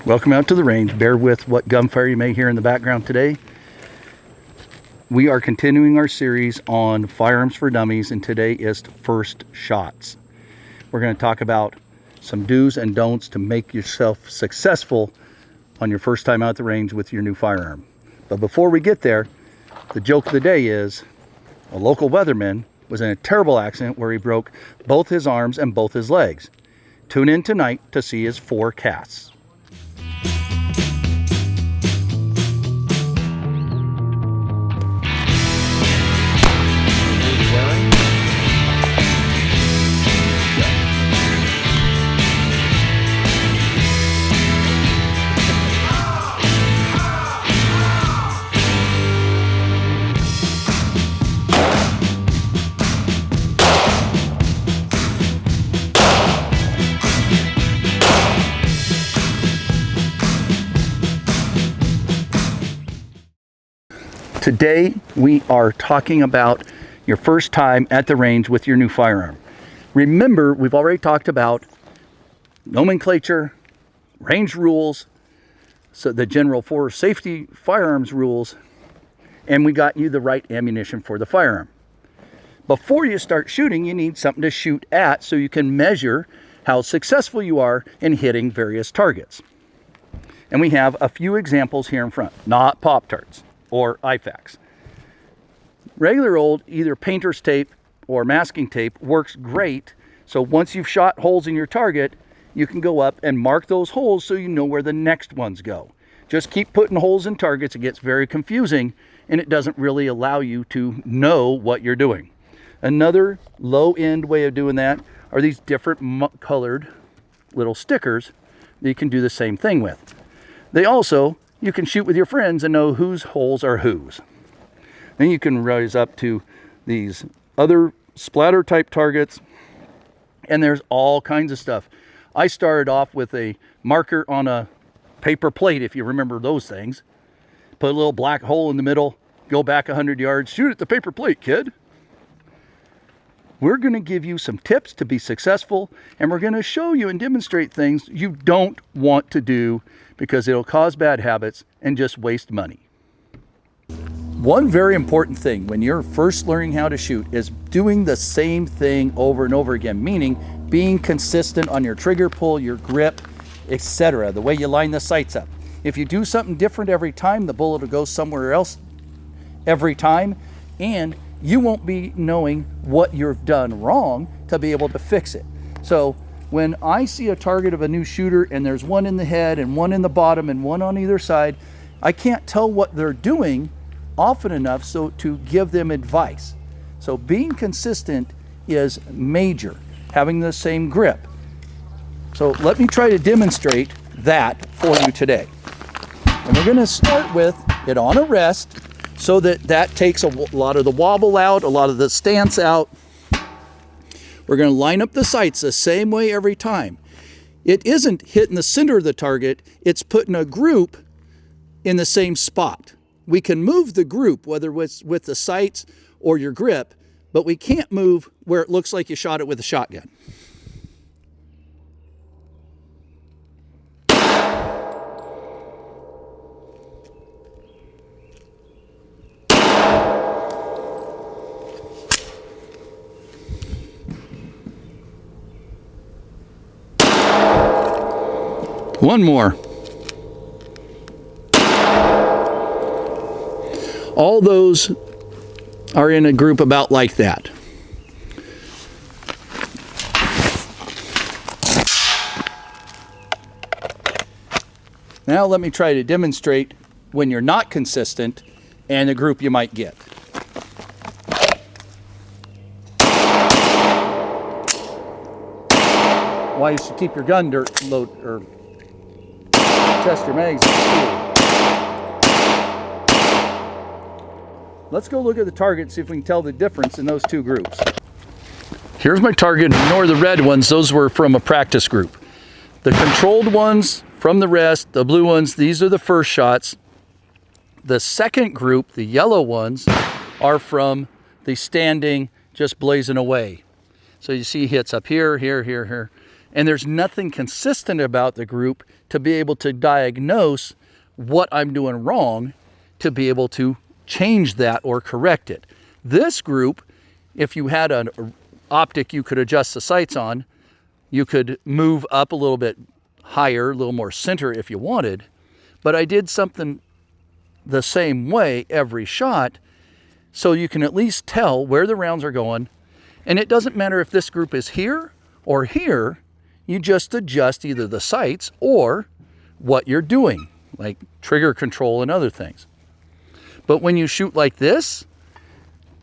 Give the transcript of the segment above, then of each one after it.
Welcome out to the range. Bear with what gunfire you may hear in the background today. We are continuing our series on Firearms for Dummies, and today is first shots. We're going to talk about some do's and don'ts to make yourself successful on your first time out the range with your new firearm. But before we get there, the joke of the day is a local weatherman was in a terrible accident where he broke both his arms and both his legs. Tune in tonight to see his 4 casts. Today we are talking about your first time at the range with your new firearm. Remember, we've already talked about nomenclature, range rules, so the general for safety firearms rules, and we got you the right ammunition for the firearm. Before you start shooting, you need something to shoot at so you can measure how successful you are in hitting various targets. And we have a few examples here in front, not Pop-Tarts or IFAKs. Regular old either painter's tape or masking tape works great. So once you've shot holes in your target, you can go up and mark those holes so you know where the next ones go. Just keep putting holes in targets. It gets very confusing and it doesn't really allow you to know what you're doing. Another low-end way of doing that are these different colored little stickers that you can do the same thing with. You can shoot with your friends and know whose holes are whose. Then you can rise up to these other splatter type targets, and there's all kinds of stuff. I started off with a marker on a paper plate, if you remember those things. Put a little black hole in the middle, go back 100 yards, shoot at the paper plate, kid. We're going to give you some tips to be successful, and we're going to show you and demonstrate things you don't want to do because it'll cause bad habits and just waste money. One very important thing when you're first learning how to shoot is doing the same thing over and over again, meaning being consistent on your trigger pull, your grip, etc., the way you line the sights up. If you do something different every time, the bullet will go somewhere else every time, and you won't be knowing what you've done wrong to be able to fix it. So when I see a target of a new shooter and there's one in the head and one in the bottom and one on either side, I can't tell what they're doing often enough so to give them advice. So being consistent is major, having the same grip. So let me try to demonstrate that for you today. And we're going to start with it on a rest so that takes a lot of the wobble out, a lot of the stance out. We're going to line up the sights the same way every time. It isn't hitting the center of the target, it's putting a group in the same spot. We can move the group, whether it's with the sights or your grip, but we can't move where it looks like you shot it with a shotgun. One more. All those are in a group about like that. Now let me try to demonstrate when you're not consistent and the group you might get. Why you should keep your gun load or test your magazine. Let's go look at the target and see if we can tell the difference in those two groups. Here's my target. Ignore the red ones. Those were from a practice group. The controlled ones from the rest, the blue ones, these are the first shots. The second group, the yellow ones, are from the standing, just blazing away. So you see hits up here, here, here, here, And there's nothing consistent about the group to be able to diagnose what I'm doing wrong to be able to change that or correct it. This group, if you had an optic you could adjust the sights on, you could move up a little bit higher, a little more center if you wanted. But I did something the same way every shot, so you can at least tell where the rounds are going. And it doesn't matter if this group is here or here, you just adjust either the sights or what you're doing, like trigger control and other things. But when you shoot like this,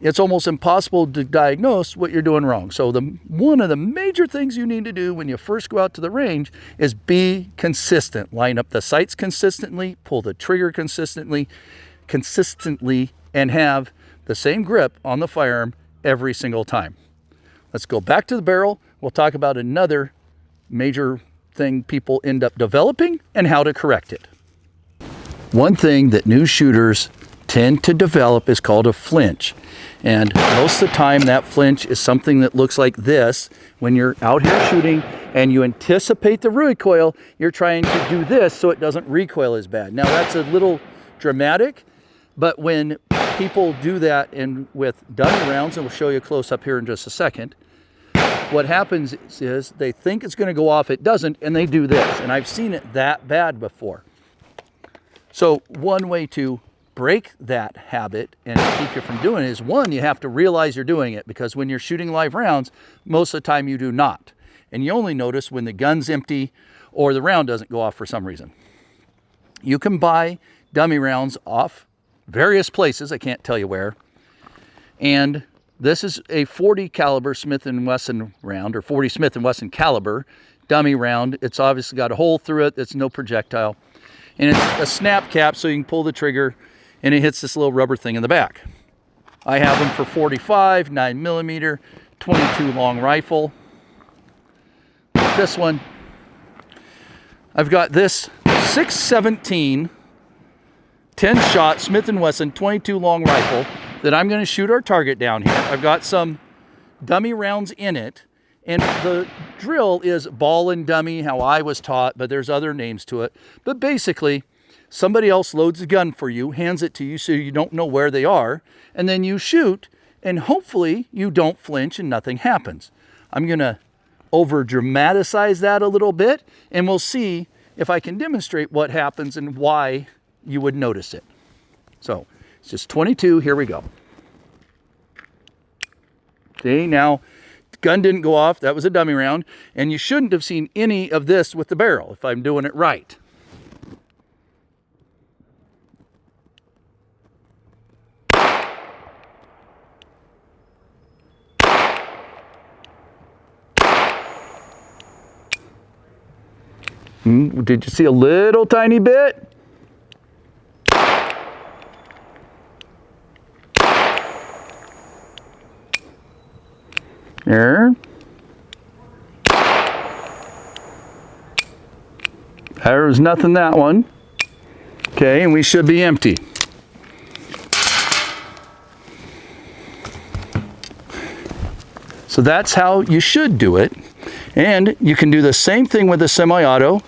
it's almost impossible to diagnose what you're doing wrong. So one of the major things you need to do when you first go out to the range is be consistent. Line up the sights consistently, pull the trigger consistently, and have the same grip on the firearm every single time. Let's go back to the barrel. We'll talk about another major thing people end up developing and how to correct it. One thing that new shooters tend to develop is called a flinch. And most of the time that flinch is something that looks like this. When you're out here shooting and you anticipate the recoil, you're trying to do this so it doesn't recoil as bad. Now that's a little dramatic, but when people do that with dummy rounds, and we'll show you a close up here in just a second, what happens is they think it's going to go off, it doesn't, and they do this. And I've seen it that bad before. So one way to break that habit and keep you from doing it is, one, you have to realize you're doing it, because when you're shooting live rounds, most of the time you do not. And you only notice when the gun's empty or the round doesn't go off for some reason. You can buy dummy rounds off various places, I can't tell you where. And this is a 40 caliber Smith & Wesson round, or 40 Smith & Wesson caliber dummy round. It's obviously got a hole through it. It's no projectile. And it's a snap cap, so you can pull the trigger and it hits this little rubber thing in the back. I have them for 45, 9mm, 22 long rifle. This one, I've got this 617 10-shot Smith & Wesson 22 long rifle that I'm going to shoot our target down here. I've got some dummy rounds in it, and the drill is ball and dummy, how I was taught, but there's other names to it. But basically, somebody else loads the gun for you, hands it to you so you don't know where they are, and then you shoot, and hopefully you don't flinch and nothing happens. I'm going to over dramatize that a little bit, and we'll see if I can demonstrate what happens and why you would notice it. So it's just 22. Here we go. See, now the gun didn't go off. That was a dummy round, and you shouldn't have seen any of this with the barrel if I'm doing it right. Did you see a little tiny bit? There. There was nothing that one. Okay, and we should be empty. So that's how you should do it. And you can do the same thing with the semi-auto.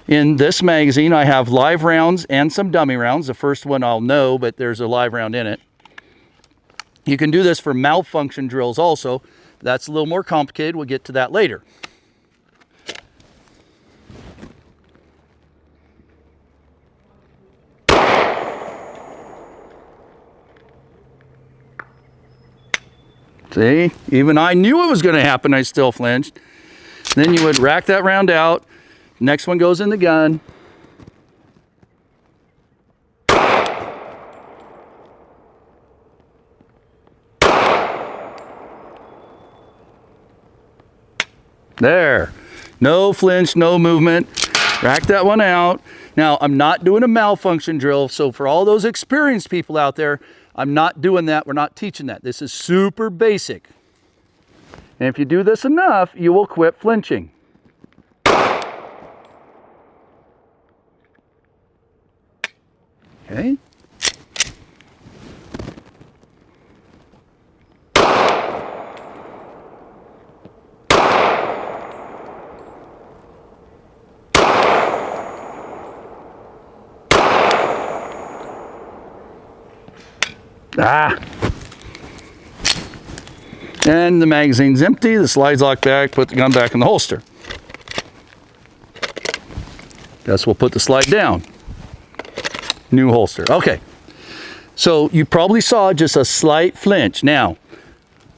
In this magazine, I have live rounds and some dummy rounds. The first one I'll know, but there's a live round in it. You can do this for malfunction drills also. That's a little more complicated. We'll get to that later. See, even I knew it was going to happen. I still flinched. Then you would rack that round out. Next one goes in the gun. There. No flinch, no movement. Rack that one out. Now, I'm not doing a malfunction drill, so for all those experienced people out there, I'm not doing that. We're not teaching that. This is super basic. And if you do this enough, you will quit flinching. Okay. And the magazine's empty, the slide's locked back, put the gun back in the holster. Guess we'll put the slide down. New holster. Okay. So you probably saw just a slight flinch. Now,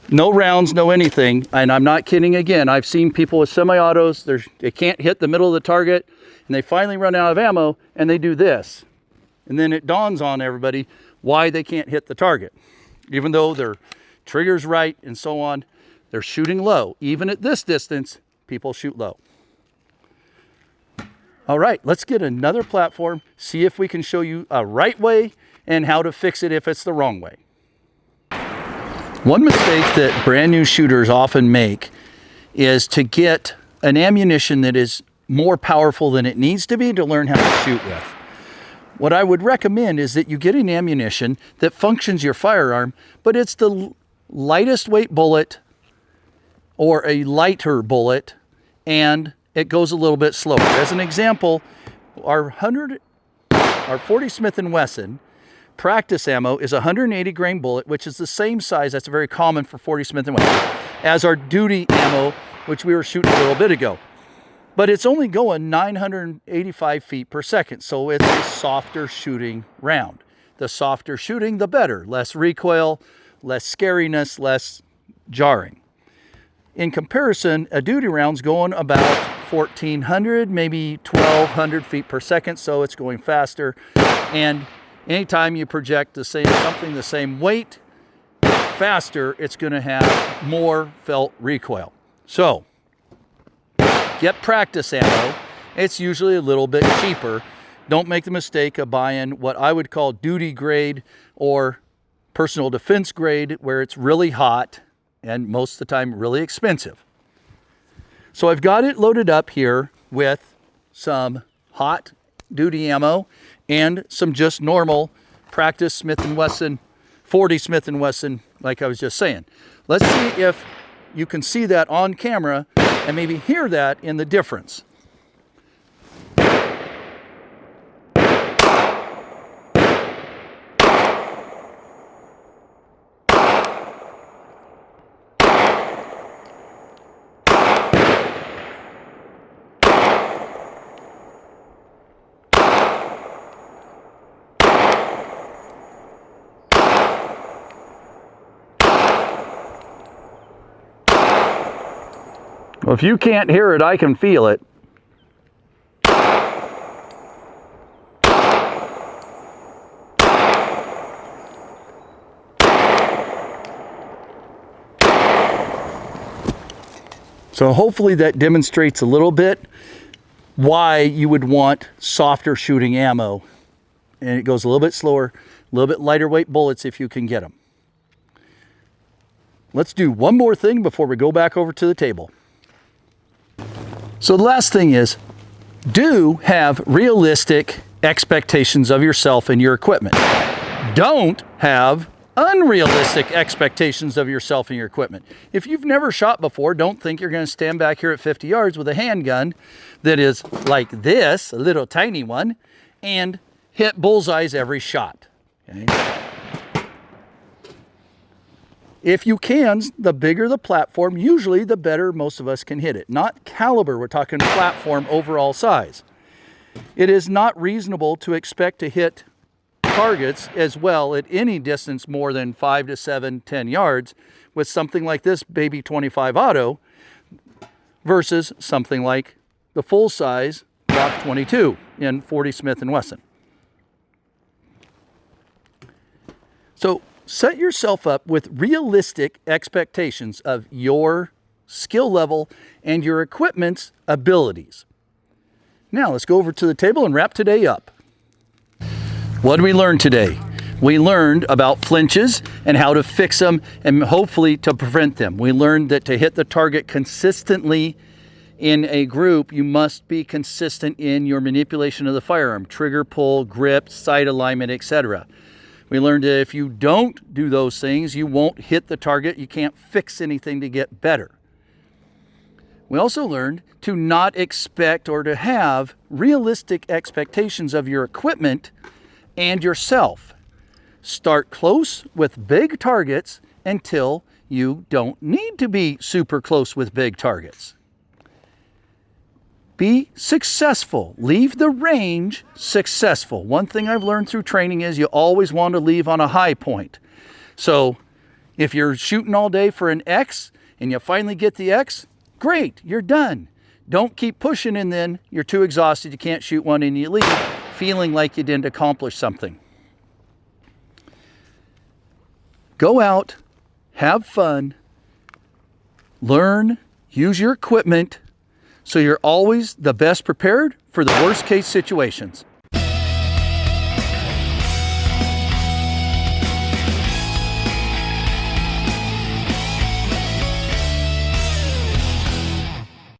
no rounds, no anything, and I'm not kidding again. I've seen people with semi-autos, they can't hit the middle of the target, and they finally run out of ammo, and they do this. And then it dawns on everybody why they can't hit the target. Even though their trigger's right and so on, they're shooting low. Even at this distance, people shoot low. All right, let's get another platform, see if we can show you a right way and how to fix it if it's the wrong way. One mistake that brand new shooters often make is to get an ammunition that is more powerful than it needs to be to learn how to shoot with. What I would recommend is that you get an ammunition that functions your firearm, but it's the lightest weight bullet or a lighter bullet, and it goes a little bit slower. As an example, our 40 Smith & Wesson practice ammo is a 180 grain bullet, which is the same size, that's very common for 40 Smith & Wesson, as our duty ammo, which we were shooting a little bit ago. But it's only going 985 feet per second, so it's a softer shooting round. The softer shooting, the better. Less recoil, less scariness, less jarring. In comparison, a duty round's going about 1,400, maybe 1,200 feet per second, so it's going faster. And anytime you project the same weight, faster, it's going to have more felt recoil. So, get practice ammo. It's usually a little bit cheaper. Don't make the mistake of buying what I would call duty grade or personal defense grade, where it's really hot and most of the time really expensive. So I've got it loaded up here with some hot duty ammo and some just normal practice Smith & Wesson, 40 Smith & Wesson, like I was just saying. Let's see if you can see that on camera and maybe hear that in the difference. Well, if you can't hear it, I can feel it. So hopefully that demonstrates a little bit why you would want softer shooting ammo. And it goes a little bit slower, a little bit lighter weight bullets if you can get them. Let's do one more thing before we go back over to the table. So the last thing is, do have realistic expectations of yourself and your equipment. Don't have unrealistic expectations of yourself and your equipment. If you've never shot before, don't think you're going to stand back here at 50 yards with a handgun that is like this, a little tiny one, and hit bullseyes every shot. Okay? If you can, the bigger the platform, usually the better most of us can hit it. Not caliber, we're talking platform overall size. It is not reasonable to expect to hit targets as well at any distance more than 5 to 7, 10 yards with something like this baby 25 auto versus something like the full size Glock 22 in 40 Smith & Wesson. So set yourself up with realistic expectations of your skill level and your equipment's abilities. Now let's go over to the table and wrap today up. What did we learn today? We learned about flinches and how to fix them and hopefully to prevent them. We learned that to hit the target consistently in a group, you must be consistent in your manipulation of the firearm, trigger pull, grip, sight alignment, etc. We learned that if you don't do those things, you won't hit the target. You can't fix anything to get better. We also learned to not expect or to have realistic expectations of your equipment and yourself. Start close with big targets until you don't need to be super close with big targets. Be successful. Leave the range successful. One thing I've learned through training is you always want to leave on a high point. So if you're shooting all day for an X and you finally get the X, great, you're done. Don't keep pushing and then you're too exhausted, you can't shoot one and you leave feeling like you didn't accomplish something. Go out, have fun, learn, use your equipment, so you're always the best prepared for the worst case situations.